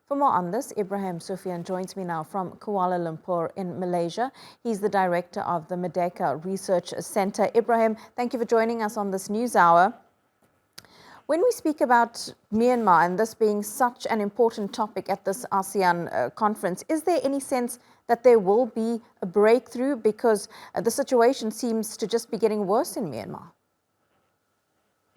For more on this, Ibrahim Suffian joins me now from Kuala Lumpur in Malaysia. He's the director of the Merdeka Center Ibrahim, thank you for joining us on this news hour. When we speak about Myanmar and this being such an important topic at this ASEAN conference, is there any sense that there will be a breakthrough because the situation seems to just be getting worse in Myanmar?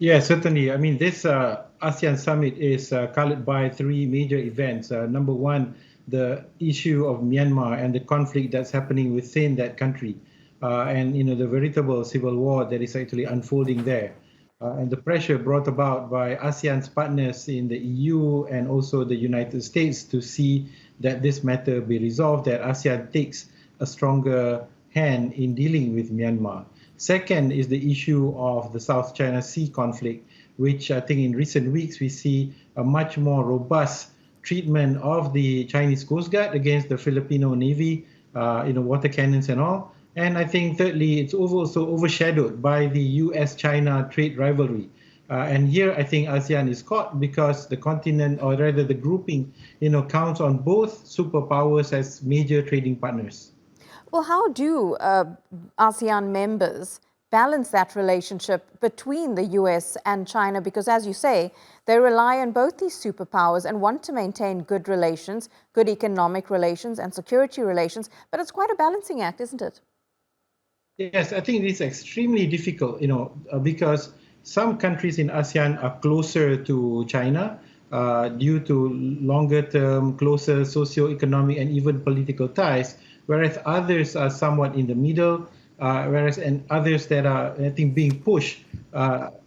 Yeah, certainly. I mean, this ASEAN summit is colored by three major events. Number one, the issue of Myanmar and the conflict that's happening within that country, and the veritable civil war that is actually unfolding there, and the pressure brought about by ASEAN's partners in the EU and also the United States to see that this matter be resolved, that ASEAN takes a stronger hand in dealing with Myanmar. Second is the issue of the South China Sea conflict, which I think in recent weeks we see a much more robust treatment of the Chinese Coast Guard against the Filipino Navy, water cannons and all. And I think thirdly, it's also overshadowed by the US-China trade rivalry. And here I think ASEAN is caught because the continent, or rather the grouping, counts on both superpowers as major trading partners. Well, how do ASEAN members balance that relationship between the US and China? Because as you say, they rely on both these superpowers and want to maintain good relations, good economic relations and security relations. But it's quite a balancing act, isn't it? Yes, I think it's extremely difficult, because some countries in ASEAN are closer to China due to longer term, closer socio-economic and even political ties, whereas others are somewhat in the middle, and others that are, I think, being pushed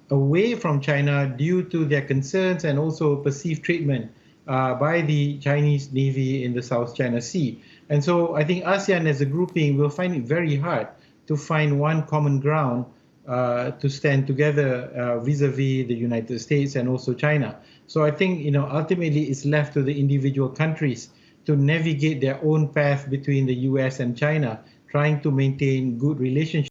away from China due to their concerns and also perceived treatment by the Chinese Navy in the South China Sea. And so I think ASEAN as a grouping will find it very hard to find one common ground to stand together vis-a-vis the United States and also China. So I think, ultimately it's left to the individual countries to navigate their own path between the US and China, trying to maintain good relationships